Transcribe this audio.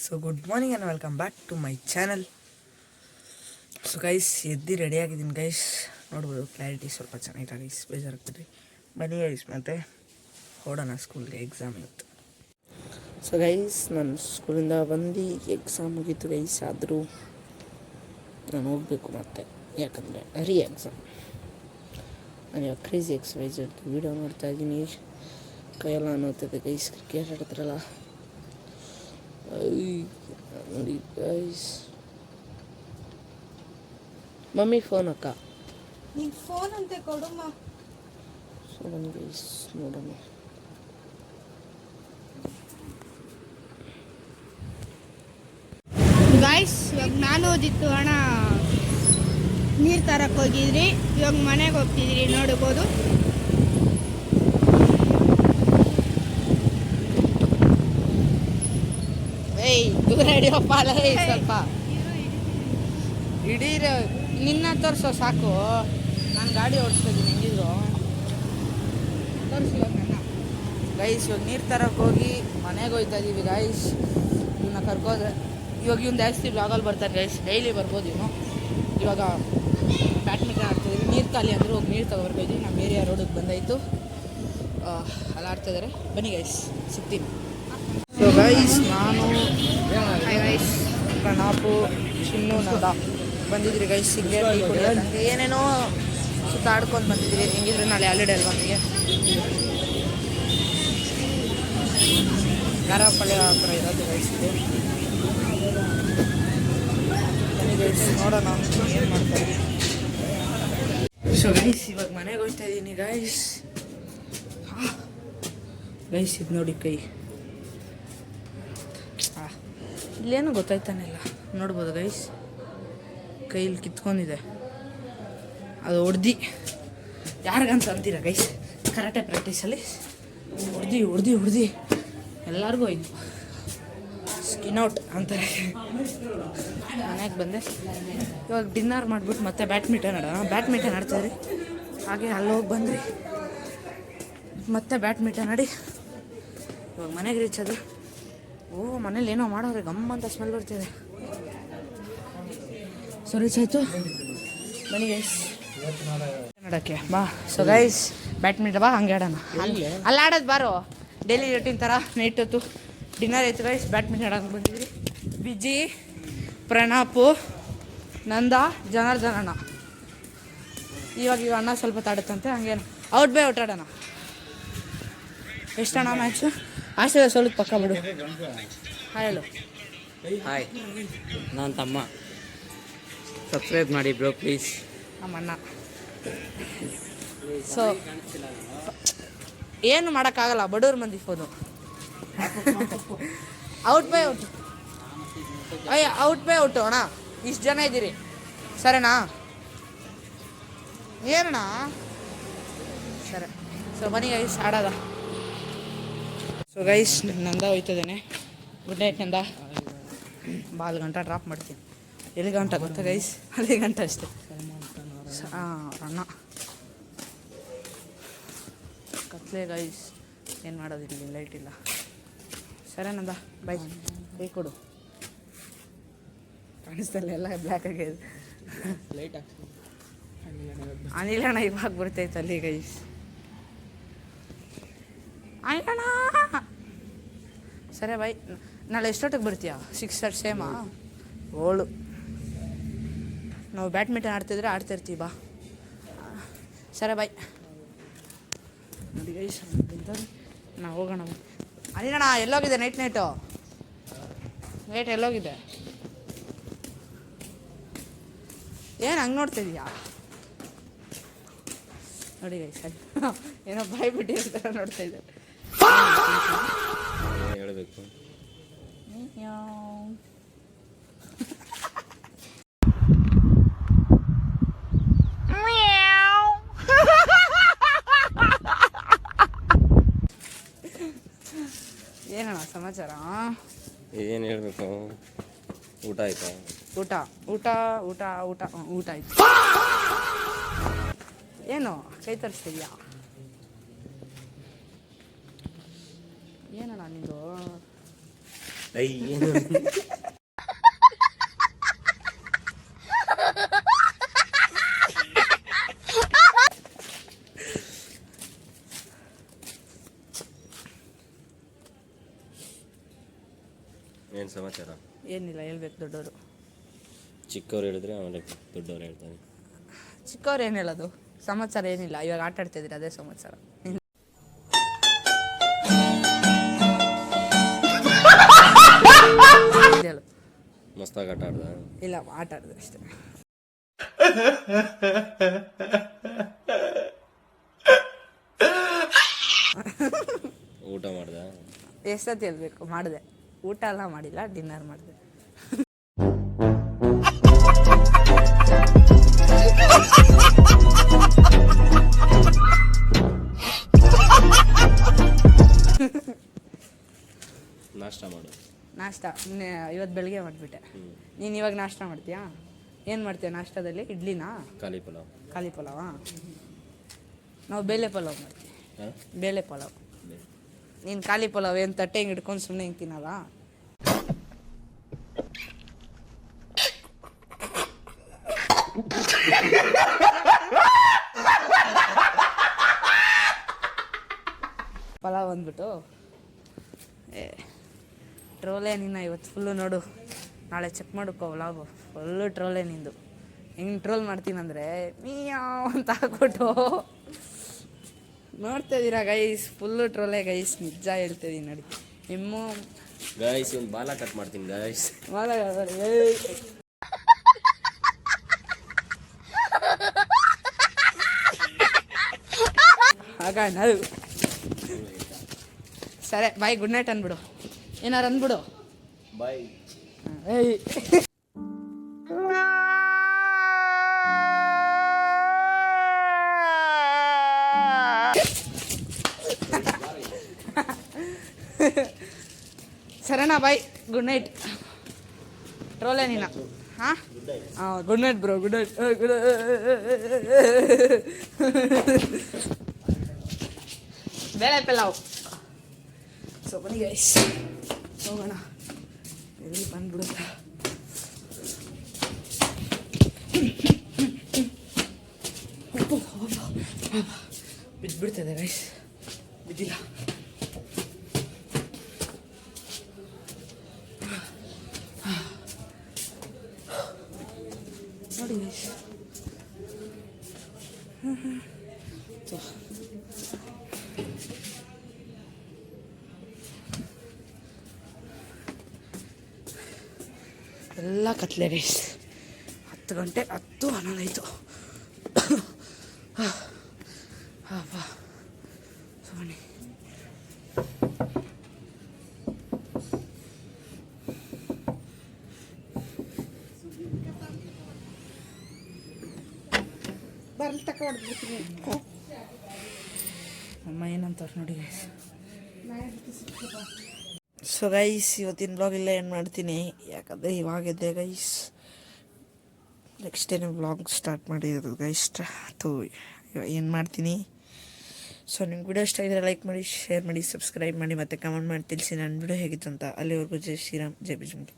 So good morning and welcome back to my channel. So guys ಎದ್ದು ರೆಡಿಯಾಗಿದ್ದೀನಿ guys, ನೋಡ್ಬೋದು clarity ಸ್ವಲ್ಪ ಚೆನ್ನಾಗಿಲ್ಲ ಗೈಸ್, ಬೇಜಾರಾಗ್ತದೆ. ಬನ್ನಿ ಗೈಸ್ ಮತ್ತೆ ಹೊಡೋಣ ಸ್ಕೂಲ್ಗೆ, ಎಕ್ಸಾಮ್ ಇತ್ತು. ಸೊ ಗೈಸ್ ನಾನು ಸ್ಕೂಲಿಂದ ಬಂದು ಎಕ್ಸಾಮ್ ಮುಗೀತು ಗೈಸ್, ಆದರೂ ನಾನು ಹೋಗಬೇಕು ಮತ್ತೆ, ಯಾಕಂದರೆ ರೀ ಎಕ್ಸಾಮ್. ನಾನು ಇವಾಗ ಕ್ರೇಜಿ ಎಕ್ಸರ್ಸೈಸ್ ವೀಡಿಯೋ ನೋಡ್ತಾಯಿದ್ದೀನಿ, ಕೈಯೆಲ್ಲ ನೋಡ್ತದೆ ಗೈಸ್, ಕ್ರಿಕೆಟ್ ಆಡ್ತಾರಲ್ಲ ನೋಡಿ ಗೈಸ್. ಮಮ್ಮಿ ಫೋನ್ ಅಕ್ಕ, ನೀನು ಫೋನ್ ಅಂತ ಕೊಡಮ್ಮ. ಸೊ ಬನ್ನಿ ಗೈಸ್ ನೋಡೋಣ. ಗೈಸ್ ಇವಾಗ ನಾನು ಓದಿತ್ತು ಅಣ್ಣ ನೀರು ತರಕ್ಕೆ ಹೋಗಿದ್ರಿ, ಇವಾಗ ಮನೆಗೆ ಹೋಗ್ತಿದ್ರಿ ನೋಡ್ಬೋದು. ದೂರ ಹಿಡಿಯಪ್ಪ, ಅಲ್ಲ ಸ್ವಲ್ಪ ಹಿಡೀರ, ನಿನ್ನ ತೋರಿಸೋ ಸಾಕು. ನಾನು ಗಾಡಿ ಓಡಿಸ್ತಿದ್ದೀನಿ, ಹೆಂಗಿದ್ರು ತೋರಿಸಿ ನನ್ನ ಗೈಸ್. ಇವಾಗ ನೀರು ತರಕ್ಕೆ ಹೋಗಿ ಮನೆಗೆ ಹೋಗ್ತಾ ಇದ್ದೀವಿ ಗೈಸ್. ಇವನ್ನ ಕರ್ಕೋದ್ರೆ ಇವಾಗ ಇವ್ನು ಜಾಸ್ತಿ ಬ್ಲಾಗಲ್ಲಿ ಬರ್ತಾರೆ ಗೈಸ್, ಡೈಲಿ ಬರ್ಬೋದು ಇವನು. ಇವಾಗ ಬ್ಯಾಡ್ಮಿಂಟನ್ ಆಡ್ತಿದ್ದೀವಿ, ನೀರು ಖಾಲಿ ಅಂದರೂ ಹೋಗಿ ನೀರು ತಗೊಬರ್ಬೋದು. ನಮ್ಮ ಏರಿಯಾ ರೋಡಿಗೆ ಬಂದಾಯಿತು, ಅಲ್ಲಿ ಆಡ್ತಾಯಿದ್ದಾರೆ. ಬನ್ನಿ ಗೈಸ್ ಸಿಗ್ತೀನಿ. ಸೊ ಗೈಸ್ ನಾನು ಪ್ರಣಾಪು, ಚಿನ್ನು, ನಂದ ಬಂದಿದ್ರಿ ಗೈಸ್ ಸಿಗ್ಗೆ ಟೀ ಕುಡಿಯೋಕ್ಕೆ. ಏನೇನೋ ಸುತ್ತಾಡ್ಕೊಂಡು ಬಂದಿದ್ರಿ, ಹೆಂಗಿದ್ರೆ ನಾಳೆ ಹಾಲಿಡೇ ಅಲ್ವಾ ನಮಗೆ. ಗಾರಪಳ್ಳಿ ಹತ್ರ ಇರೋದು ಗೈಸ್ ಇದು. ಬನ್ನಿ ಗೈಸ್ ನೋಡೋಣ ಏನು ಮಾಡ್ತಾರೆ. ಸೊ ಗೈಸ್ ಇವಾಗ ಮನೆಗೆ ಹೋಗ್ತಾ ಇದ್ದೀನಿ ಗೈಸ್. ಗೈಸ್ ಇದು ನೋಡಿ ಕೈ, ಇಲ್ಲೇನು ಗೊತ್ತಾಯ್ತಾನಿಲ್ಲ, ನೋಡ್ಬೋದು ಗೈಸ್, ಕೈಯಲ್ಲಿ ಕಿತ್ಕೊಂಡಿದೆ. ಅದು ಹೊಡ್ದು ಯಾರಿಗಂತ ಅಂತೀರ ಗೈಸ್, ಕರಾಟೆ ಪ್ರಾಕ್ಟೀಸಲ್ಲಿ ಹೊಡ್ದು ಎಲ್ಲರಿಗೂ ಆಯಿತು, ಸ್ಕಿನ್ ಔಟ್ ಅಂತಾರೆ. ಮನೆಗೆ ಬಂದೆ, ಇವಾಗ ಡಿನ್ನರ್ ಮಾಡಿಬಿಟ್ಟು ಮತ್ತೆ ಬ್ಯಾಡ್ಮಿಂಟನ್ ಆಡ್ತಾಯಿದ್ರಿ. ಹಾಗೆ ಅಲ್ಲೋಗಿ ಬಂದ್ರಿ, ಮತ್ತೆ ಬ್ಯಾಡ್ಮಿಂಟನ್ ಆಡಿ ಇವಾಗ ಮನೆಗೆ ರೀಚ್ ಅದು. ಓ ಮನೇಲಿ ಏನೋ ಮಾಡೋರೆ, ಗಮ್ಮ ಅಂತ ಸ್ಮೆಲ್ ಬರ್ತಿದೆ. ಸೊ ರೀಚ್ ಆಯಿತು, ಬನ್ನಿ ಗೈಸ್ ನೋಡೋಕ್ಕೆ ಬಾ. ಸೊ ಗೈಸ್ ಬ್ಯಾಡ್ಮಿಂಟನ್ ಬಾ, ಹಂಗೆ ಆಡೋಣ. ಅಲ್ಲಿ ಆಡೋದು ಬಾರೋ, ಡೈಲಿ ರೂಟೀನ್ ಥರ. ನೈಟ್ ಹೊತ್ತು ಡಿನ್ನರ್ ಆಯಿತು ಗೈಸ್, ಬ್ಯಾಡ್ಮಿಂಟನ್ ಆಡೋಕೆ ಬಂದಿದ್ವಿ. ಬಿಜಿ, ಪ್ರಣಾಪು, ನಂದ, ಜನಾರ್ದನ. ಇವಾಗ ಅಣ್ಣ ಸ್ವಲ್ಪ ತಾಡುತ್ತಂತೆ, ಹಂಗೇನು ಔಟ್ ಬೈ ಔಟ್ ಆಡೋಣ. ಎಷ್ಟಣ್ಣ ಮ್ಯಾಚು? ಆಶೆ ಸೋಲಕ್ಕೆ ಪಕ್ಕ ಬಿಡು. ಹಾಯ್ ಹೇಳು. ಹಾಯ್, ನಾನು ತಮ್ಮ. ಸಬ್ಸ್ಕ್ರೈಬ್ ಮಾಡಿ ಬ್ರೋ ಪ್ಲೀಸ್. ನಮ್ಮಣ್ಣ. ಸೊ ಏನು ಮಾಡೋಕ್ಕಾಗಲ್ಲ, ಬಡವ್ರ ಮಂದಿ phone. Out by out, out by out ಅಣ್ಣ. ಇಷ್ಟು ಜನ ಇದ್ದೀರಿ ಸರಿನಾ? ಏನಣ್ಣ ಸರಿ. ಸೊ ಬನ್ನಿ ಗೈಸ್ ಆಡೋದ. ಸೊ ಗೈಸ್ ನಂದ ಹೋಯ್ತದೇನೆ. ಗುಡ್ ನೈಟ್ ನಂದ. ಬಾಲ್ ಗಂಟ ಡ್ರಾಪ್ ಮಾಡ್ತೀನಿ. ಎಲ್ಲಿ ಗಂಟ ಗೊತ್ತಾ ಗೈಸ್? ಅಲ್ಲಿ ಗಂಟ ಅಷ್ಟೇ. ಅಣ್ಣ ಕತ್ಲೆ ಗೈಸ್, ಏನು ಮಾಡೋದಿಲ್ಲ, ಲೈಟ್ ಇಲ್ಲ. ಸರಿ ನಂದ ಬೈ. ಕೈ ಕೊಡು, ಕಾಣಿಸ್ತಲ್ಲ ಎಲ್ಲ ಬ್ಲ್ಯಾಕ್ ಆಗಿದೆ. ಲೈಟ್ ಅನಿಲಣ್ಣ ಇವಾಗ ಬರ್ತೈತೆ ಅಲ್ಲಿ ಗೈಸ್. ಅನಿಲಣ್ಣ ಸರಿ ಬೈ. ನಾಳೆ ಎಷ್ಟೊತ್ತಿಗೆ ಬರ್ತೀಯಾ? 6 ಸೇಮಾ? ಓಳು ನಾವು ಬ್ಯಾಡ್ಮಿಂಟನ್ ಆಡ್ತಿರ್ತೀವಿ ಬಾ. ಸರಿ ಬಾಯ್. ನೋಡಿ ಗೈಸ್ ನಾವು ಹೋಗೋಣ. ಅನಿಲಣ್ಣ ಎಲ್ಲೋಗಿದೆ? ನೈಟ್ ಎಲ್ಲೋಗಿದೆ? ಏನು ಹಂಗೆ ನೋಡ್ತಿದ್ಯಾ? ನೋಡಿ ಗೈಸ್ ಏನೋ ಬಾಯ್ ಬಿಟ್ಟಿರೋ ಥರ ನೋಡ್ತಾ ಇದ್ದೆ. ಹೇಳಬೇಕು. ಏನಣ್ಣ ಸಮಾಚಾರ? ಏನು ಹೇಳಬೇಕು? ಊಟ ಆಯ್ತಾ? ಊಟ ಆಯ್ತು. ಏನು ಕೈ ತರಿಸ್ತಿದ್ಯಾ? ಏನಣ್ಣ ನಿಂದು? ಏನು ಏನು ಸಮಾಚಾರ? ಏನಿಲ್ಲ, ಹೇಳ್ಬೇಕು ದೊಡ್ಡವರು. ಚಿಕ್ಕವ್ರು ಹೇಳಿದ್ರೆ ಆಮೇಲೆ ದೊಡ್ಡವ್ರು ಹೇಳ್ತಾರೆ. ಚಿಕ್ಕವ್ರು ಏನು ಹೇಳೋದು? ಸಮಾಚಾರ ಏನಿಲ್ಲ, ಇವಾಗ ಆಟ ಆಡ್ತಿದ್ದೀರಿ, ಅದೇ ಸಮಾಚಾರ. ಹೇಳು. ಮಸ್ತಾಗಿ ಆಟ ಆಡ್ದ? ಇಲ್ಲ, ಆಟ ಆಡಿದೆ ಅಷ್ಟೇ. ಊಟ ಮಾಡ್ದ? ಎಷ್ಟೊತ್ತು ಹೇಳ್ಬೇಕು? ಮಾಡಿದೆ. ಊಟ ಎಲ್ಲ ಮಾಡಿಲ್ಲ, ಡಿನ್ನರ್ ಮಾಡಿದೆ. ನಾಷ್ಟ ಮಾಡು. ನಾಷ್ಟ ಇವತ್ತು ಬೆಳಿಗ್ಗೆ ಮಾಡಿಬಿಟ್ಟೆ. ನೀನು ಇವಾಗ ನಾಷ್ಟ ಮಾಡ್ತೀಯಾ? ಏನು ಮಾಡ್ತೀಯ ನಾಷ್ಟದಲ್ಲಿ? ಇಡ್ಲಿನಾ? ಖಾಲಿ ಪಲಾವ್. ಖಾಲಿ ಪಲಾವಾ? ನಾವು ಬೇಳೆ ಪಲಾವ್ ಮಾಡ್ತೀವಿ. ಬೇಳೆ ಪಲಾವ್. ನೀನು ಖಾಲಿ ಪಲಾವ್ ಏನು ತಟ್ಟೆ ಹಿಂಗೆ ಹಿಡ್ಕೊಂಡು ಸುಮ್ಮನೆ ಹಿಂಗೆ ತಿನ್ನಲ್ಲ? ಪಲಾವ್ ಅಂದ್ಬಿಟ್ಟು ಟ್ರೋಲೇ ನಿನ್ನ ಇವತ್ತು ಫುಲ್ಲು ನೋಡು. ನಾಳೆ ಚೆಕ್ ಮಾಡ್ಕೋ ವ್ಲಾಗು, ಫುಲ್ಲು ಟ್ರೋಲೇ ನಿಂದು. ಹೆಂಗೆ ಟ್ರೋಲ್ ಮಾಡ್ತೀನಂದರೆ ಮಿಯಾವ್ ಅಂತ ಹಾಕ್ಬಿಟ್ಟು ನೋಡ್ತಾ ಇದ್ದೀರಾ ಗೈಸ್, ಫುಲ್ಲು ಟ್ರೋಲೇ ಗೈಸ್, ನಿಜ ಹೇಳ್ತಿದ್ದೀನಿ ನೋಡಿ. ನಿಮ್ಮ ಗೈಸ್ ಒಂದು ಬಾಲ ಕಟ್ ಮಾಡ್ತೀನಿ ಗೈಸ್. ಆಗ ನಾವು ಸರಿ ಬಾಯ್, ಗುಡ್ ನೈಟ್ ಅಂದ್ಬಿಡು. ಏನಾರು ಅಂದ್ಬಿಡು. ಬಾಯ್. ಏಯ್ ಸರಿನಾ ಬಾಯ್, ಗುಡ್ ನೈಟ್. ಟ್ರೋಲೇ ನೀನ. ಹಾಂ ಹಾಂ, good night bro, good night. ಬೇಳೆ ಪಲಾವ್. ಸೊ ಬನ್ನಿ ಗೈಸ್, ಹೋಗೋಣ. ಎಲ್ಲಿ ಬಂದ್ಬಿಡುತ್ತ. ಬಿದ್ದುಬಿಡ್ತದೆ ಗೈಸ್, ಬಿದ್ದಿಲ್ಲ. ನೋಡಿ ಗೈಸ್, ಎಲ್ಲ ಕತ್ಲೆ ಗೈಸ್. 10 ಗಂಟೆ 10-11 ಆಯಿತು. ಅಪ್ಪ ಬನ್ನಿ. ಬರ್ಲಿ ತಗೊಂಡ್ಬಿಡ್ತೀನಿ. ಅಮ್ಮ ಏನಂತಾರೆ ನೋಡಿ ಗೈಸ್. ಸೊ ಗೈಸ್, ಇವತ್ತಿನ ಬ್ಲಾಗ್ ಇಲ್ಲ ಏನು ಮಾಡ್ತೀನಿ, ಯಾಕಂದರೆ ಇವಾಗಿದೆ guys. Next time blog start ಮಾಡಿರೋದು ಗೈಸ್. ಏನು ಮಾಡ್ತೀನಿ. ಸೊ ನಿಮ್ಗೆ ವಿಡಿಯೋ ಇಷ್ಟ ಆಗಿದ್ರೆ ಲೈಕ್ ಮಾಡಿ, ಶೇರ್ ಮಾಡಿ, ಸಬ್ಸ್ಕ್ರೈಬ್ ಮಾಡಿ, ಮತ್ತು ಕಮೆಂಟ್ ಮಾಡಿ ತಿಳಿಸಿ ನನ್ನ ವಿಡಿಯೋ ಹೇಗಿತ್ತು ಅಂತ. ಅಲ್ಲಿವರೆಗೂ ಜೈ ಶ್ರೀರಾಮ್, ಜೈ ಬಿಜುಂಗೆ.